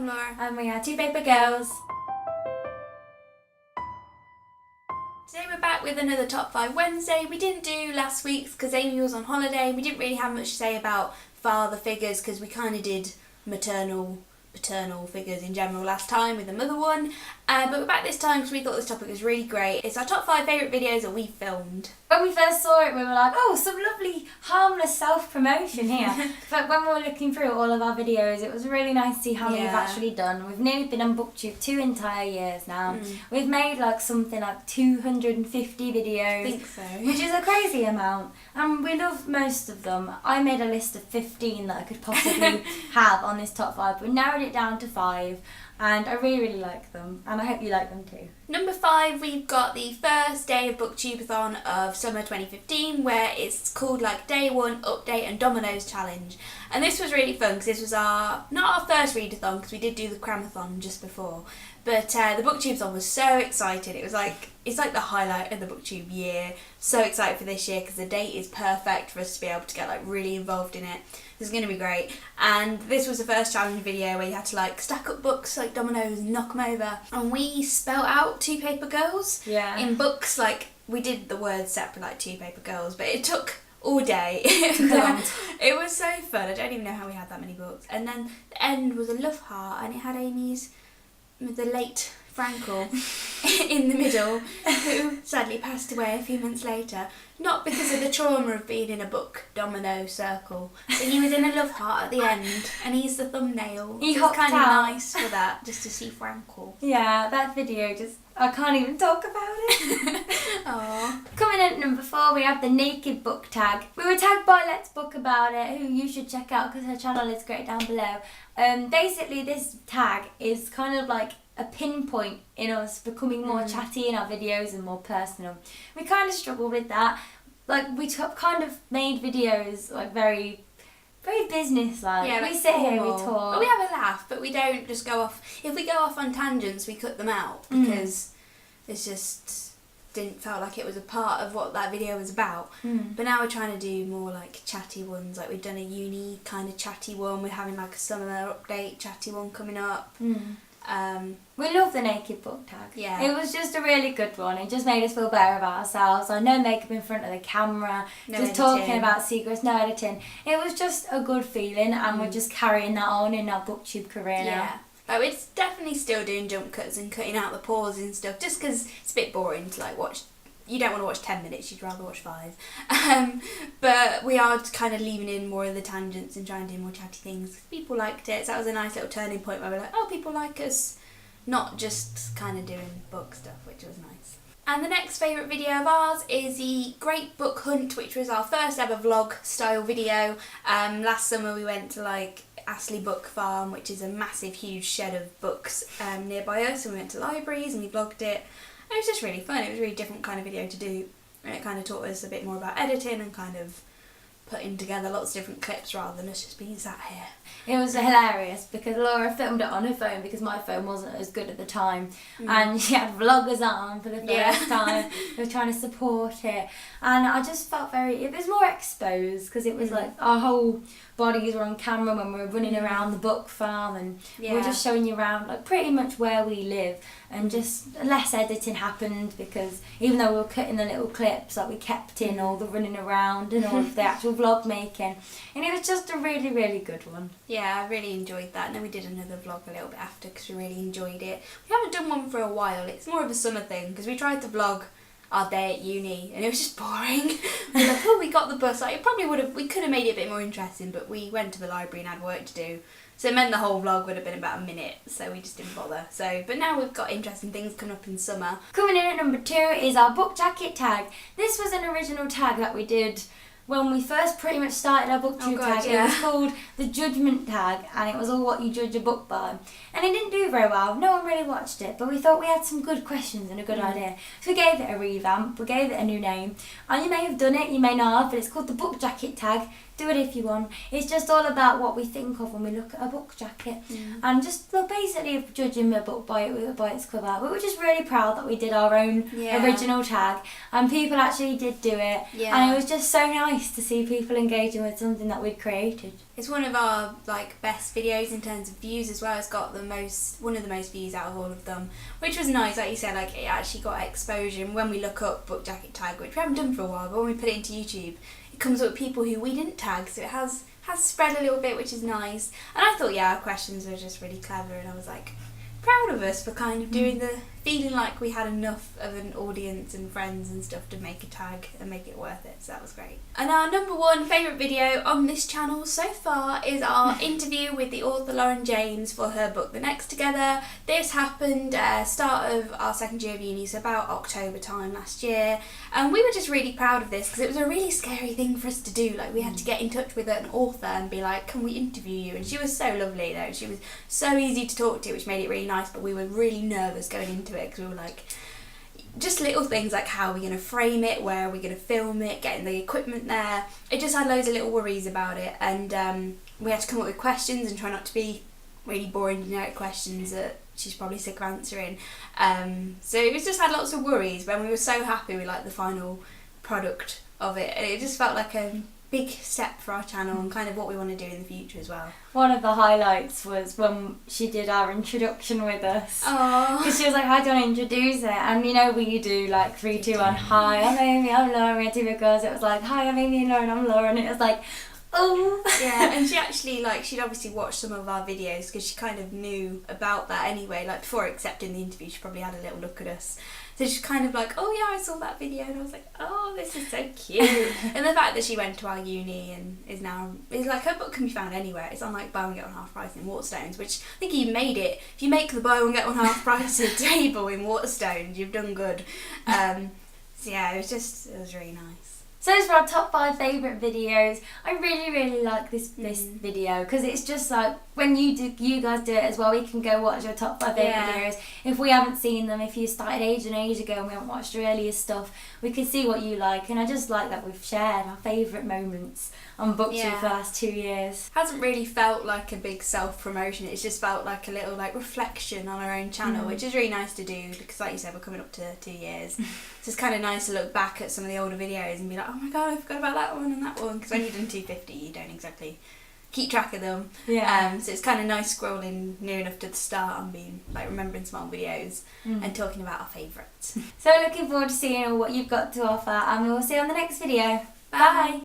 I'm Laura. And we are Two Paper Girls. Today we're back with another Top 5 Wednesday. We didn't do last week's because Amy was on holiday. We didn't really have much to say about father figures because we kind of did paternal figures in general last time with the mother one. But we're back this time because we thought this topic was really great. It's our top 5 favourite videos that we filmed. When we first saw it, we were like, oh, some lovely harmless self-promotion here. But when we were looking through all of our videos, it was really nice to see how many we've actually done. We've nearly been on BookTube 2 entire years now. We've made like something like 250 videos. I think so. Which is a crazy amount. And we love most of them. I made a list of 15 that I could possibly have on this top 5, but we narrowed it down to 5. And I really like them, and I hope you like them too. Number 5, we've got the first day of Booktubeathon of summer 2015, where it's called like Day 1 Update and Dominoes Challenge. And this was really fun because this was not our first readathon, because we did do the cramathon just before. But the Booktubeathon was so excited. It's like the highlight of the Booktube year. So excited for this year because the date is perfect for us to be able to get like really involved in it. This is going to be great. And this was the first challenge video where you had to like stack up books like dominoes and knock them over. And we spelt out Two Paper Girls in books. Like we did the words separate like Two Paper Girls, but it took all day. It was so fun. I don't even know how we had that many books. And then the end was a love heart, and it had Amy's, the late Frankel, in the middle, who sadly passed away a few months later. Not because of the trauma of being in a book domino circle, but he was in a love heart at the end, and he's the thumbnail. He was hopped kind of out. nice for that, just to see Frankel. Yeah, that video I can't even talk about it. Aww. Coming in at number 4, we have the naked book tag. We were tagged by Let's Book About It, who you should check out because her channel is great down below. Basically, this tag is kind of like a pinpoint in us becoming more chatty in our videos and more personal. We kind of struggled with that. Like, we kind of made videos like very business-like. Yeah, we like sit here, we formal. talk. But we have a laugh, but we don't just go off. If we go off on tangents, we cut them out because it's just didn't feel like it was a part of what that video was about. But now we're trying to do more like chatty ones. Like we've done a uni kind of chatty one. We're having like a summer update chatty one coming up. We love the naked book tag. Yeah. It was just a really good one. It just made us feel better about ourselves. Like no makeup in front of the camera, No just editing. talking about secrets, no editing. It was just a good feeling, and we're just carrying that on in our BookTube career now. Yeah. Like we're definitely still doing jump cuts and cutting out the pauses and stuff, just because it's a bit boring to like watch. You don't want to watch 10 minutes, you'd rather watch 5. But we are kind of leaving in more of the tangents and trying to do more chatty things. People liked it, so that was a nice little turning point where we're like, oh, people like us, not just kind of doing book stuff, which was nice. And the next favourite video of ours is the Great Book Hunt, which was our first ever vlog style video. Last summer we went to like Astley Book Farm, which is a massive huge shed of books nearby us, and we went to libraries and we vlogged it. It was just really fun. It was a really different kind of video to do, and it kind of taught us a bit more about editing and kind of putting together lots of different clips rather than us just being sat here. It was hilarious because Laura filmed it on her phone because my phone wasn't as good at the time, and she had vloggers on for the first time. We were trying to support it, and I just felt it was more exposed because it was like our whole bodies were on camera when we were running around the book farm, and we were just showing you around like pretty much where we live, and just less editing happened because even though we were cutting the little clips, like we kept in all the running around and all of the actual vlog making, and it was just a really good one. Yeah, I really enjoyed that, and then we did another vlog a little bit after because we really enjoyed it. We haven't done one for a while. It's more of a summer thing because we tried to vlog our day at uni and it was just boring. We were like, oh, we got the bus. Like, we could have made it a bit more interesting, but we went to the library and had work to do. So it meant the whole vlog would have been about a minute, so we just didn't bother. But now we've got interesting things coming up in summer. Coming in at number 2 is our book jacket tag. This was an original tag that we did when we first pretty much started our BookTube tag. It was called the Judgment tag, and it was all what you judge a book by. And it didn't do very well. No one really watched it, but we thought we had some good questions and a good idea. So we gave it a revamp, we gave it a new name. And you may have done it, you may not have, but it's called the book jacket tag. do it if you want. It's just all about what we think of when we look at a book jacket, and just basically judging a book by its cover. We were just really proud that we did our own original tag, and people actually did do it, and it was just so nice to see people engaging with something that we'd created. It's one of our best videos in terms of views as well. It's got one of the most views out of all of them, which was nice. Like you said, it actually got exposure. And when we look up book jacket tag, which we haven't done for a while, but when we put it into YouTube, it comes up with people who we didn't tag, so it has spread a little bit, which is nice. And I thought, our questions were just really clever, and I was proud of us for kind of doing feeling like we had enough of an audience and friends and stuff to make a tag and make it worth it, so that was great. And our number one favourite video on this channel so far is our interview with the author Lauren James for her book The Next Together. This happened start of our second year of uni, so about October time last year, and we were just really proud of this because it was a really scary thing for us to do. We had to get in touch with an author and be like, can we interview you? And she was so lovely though, she was so easy to talk to, which made it really nice, but we were really nervous going into it because we were just little things like how are we going to frame it, where are we going to film it, getting the equipment there. It just had loads of little worries about it, and we had to come up with questions and try not to be really boring generic questions that she's probably sick of answering. So it just had lots of worries, but we were so happy with the final product of it, and it just felt like a big step for our channel and kind of what we want to do in the future as well. One of the highlights was when she did our introduction with us. Because she was like, how do I introduce it? And we do 3, 2, 1, hi, I'm Amy, I'm Lauren, we're TwoPaperGirls. It was like, hi, I'm Amy and Lauren, I'm Lauren. It was like, oh. Yeah, and she actually, she'd obviously watched some of our videos because she kind of knew about that anyway. Before accepting the interview, she probably had a little look at us. So she's kind of oh yeah, I saw that video, and I was like, oh, this is so cute. And the fact that she went to our uni and is her book can be found anywhere. It's on buy one get one half price in Waterstones, which I think you made it. If you make the buy one get one half price table in Waterstones, you've done good. So yeah, it was really nice. So those were our top 5 favourite videos. I really, really like this video because it's just when you guys do it as well, we can go watch your top 5 favourite videos. If we haven't seen them, if you started age ago and we haven't watched your earlier stuff, we can see what you like. And I just like that we've shared our favourite moments on BookTube for the last 2 years. Hasn't really felt like a big self-promotion, it's just felt like a little reflection on our own channel, which is really nice to do because like you said, we're coming up to 2 years. So it's kind of nice to look back at some of the older videos and be like, oh my god, I forgot about that one and that one, because when you've done 250 you don't exactly keep track of them. So it's kind of nice scrolling near enough to the start and being remembering some old videos and talking about our favourites. So looking forward to seeing what you've got to offer, and we'll see you on the next video. Bye.